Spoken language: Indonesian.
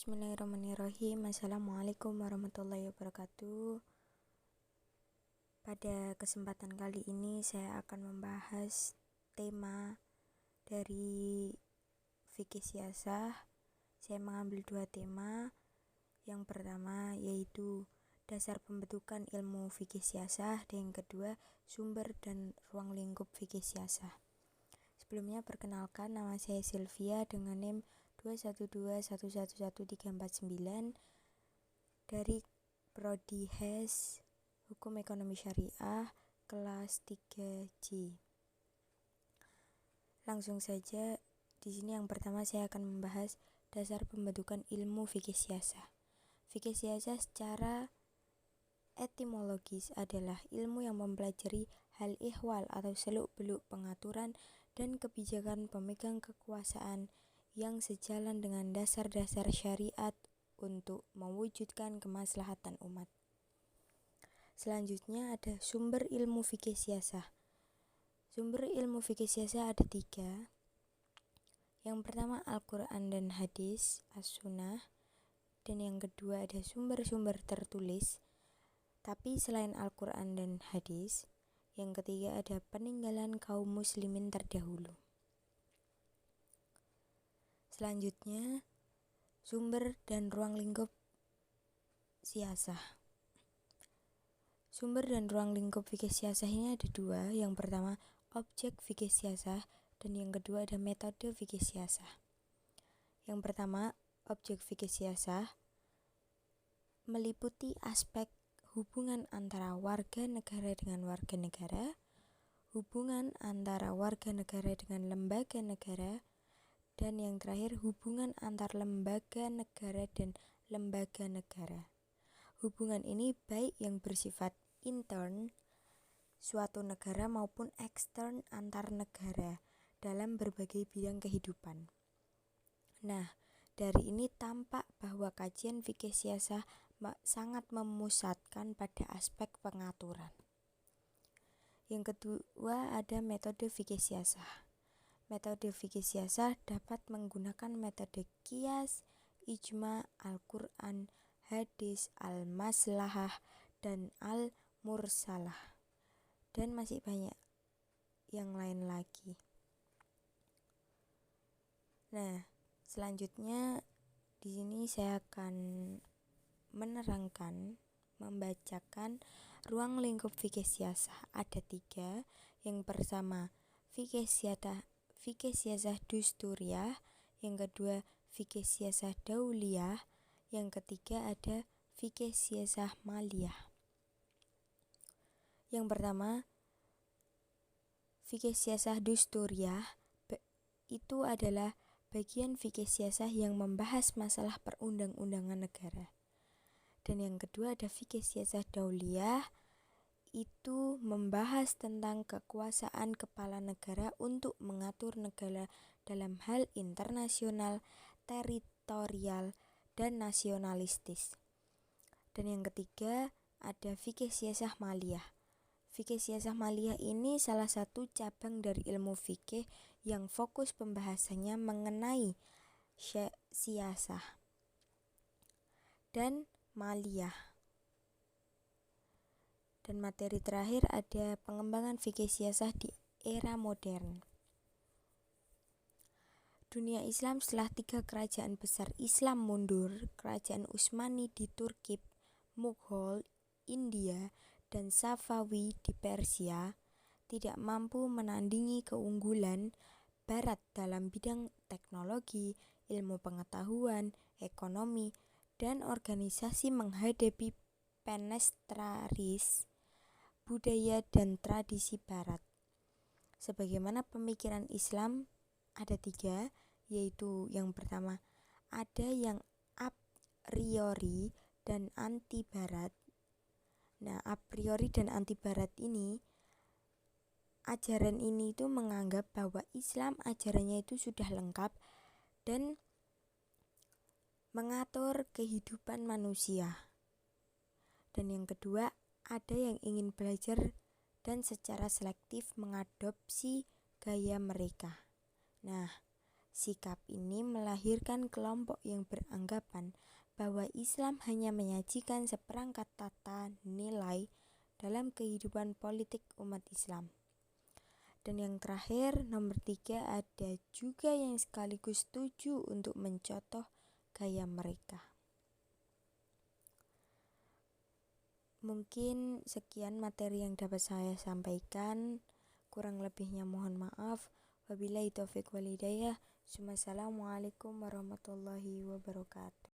Bismillahirrahmanirrahim. Assalamualaikum warahmatullahi wabarakatuh. Pada kesempatan kali ini saya akan membahas tema dari fikih siyasah. Saya mengambil dua tema. Yang pertama yaitu dasar pembentukan ilmu fikih siyasah, dan yang kedua sumber dan ruang lingkup fikih siyasah. Sebelumnya perkenalkan, nama saya Sylvia dengan NIM 212111349 dari Prodi HES Hukum Ekonomi Syariah kelas 3J. Langsung saja, di sini yang pertama saya akan membahas dasar pembentukan ilmu fikih siyasah. Fikih siyasah secara etimologis adalah ilmu yang mempelajari hal ihwal atau seluk-beluk pengaturan dan kebijakan pemegang kekuasaan yang sejalan dengan dasar-dasar syariat untuk mewujudkan kemaslahatan umat. Selanjutnya ada sumber ilmu fikih siyasah. Sumber ilmu fikih siyasah ada 3. Yang pertama Al-Quran dan Hadis, As-Sunnah. Dan yang kedua ada sumber-sumber tertulis. Tapi selain Al-Quran dan Hadis, yang ketiga ada peninggalan kaum muslimin terdahulu. Selanjutnya, sumber dan ruang lingkup siyasah. Sumber dan ruang lingkup fikih siyasah ini ada 2. Yang pertama, objek fikih siyasah, dan yang kedua ada metode fikih siyasah. Yang pertama, objek fikih siyasah meliputi aspek hubungan antara warga negara dengan warga negara, hubungan antara warga negara dengan lembaga negara, dan yang terakhir hubungan antar lembaga negara dan lembaga negara. Hubungan ini baik yang bersifat intern suatu negara maupun ekstern antar negara dalam berbagai bidang kehidupan. Nah, dari ini tampak bahwa kajian fikih siyasah sangat memusatkan pada aspek pengaturan. Yang kedua ada metode fikih siyasah. Metode fikih siyasah dapat menggunakan metode qiyas, ijma, Al-Quran, hadis, al-maslahah, dan al-mursalah, dan masih banyak yang lain lagi. Nah, selanjutnya di sini saya akan membacakan ruang lingkup fikih siyasah. Ada 3. Yang pertama fikih siyasah dusturiyah, yang kedua fikih siyasah dauliyah, yang ketiga ada fikih siyasah maliyah. Yang pertama, fikih siyasah dusturiyah itu adalah bagian fikih siyasah yang membahas masalah perundang-undangan negara. Dan yang kedua ada fikih siyasah dauliyah, itu membahas tentang kekuasaan kepala negara untuk mengatur negara dalam hal internasional, teritorial, dan nasionalistis. Dan yang ketiga ada fikih siyasah maliyah. Fikih siyasah maliyah ini salah satu cabang dari ilmu fikih yang fokus pembahasannya mengenai siyasah dan maliyah. Dan materi terakhir ada pengembangan fikih siyasah di era modern. Dunia Islam setelah 3 kerajaan besar Islam mundur, kerajaan Utsmani di Turki, Mughal, India, dan Safawi di Persia, tidak mampu menandingi keunggulan Barat dalam bidang teknologi, ilmu pengetahuan, ekonomi, dan organisasi menghadapi penetraris budaya dan tradisi Barat. Sebagaimana pemikiran Islam ada 3, yaitu yang pertama ada yang a priori dan anti Barat. Nah, a priori dan anti Barat ini, ajaran ini itu menganggap bahwa Islam ajarannya itu sudah lengkap dan mengatur kehidupan manusia. Dan yang kedua ada yang ingin belajar dan secara selektif mengadopsi gaya mereka. Nah, Sikap ini melahirkan kelompok yang beranggapan bahwa Islam hanya menyajikan seperangkat tata nilai dalam kehidupan politik umat Islam. Dan yang terakhir, nomor 3, ada juga yang sekaligus setuju untuk mencontoh gaya mereka. Mungkin sekian materi yang dapat saya sampaikan. Kurang lebihnya mohon maaf. Wabillahi taufiq wal hidayah. Assalamualaikum warahmatullahi wabarakatuh.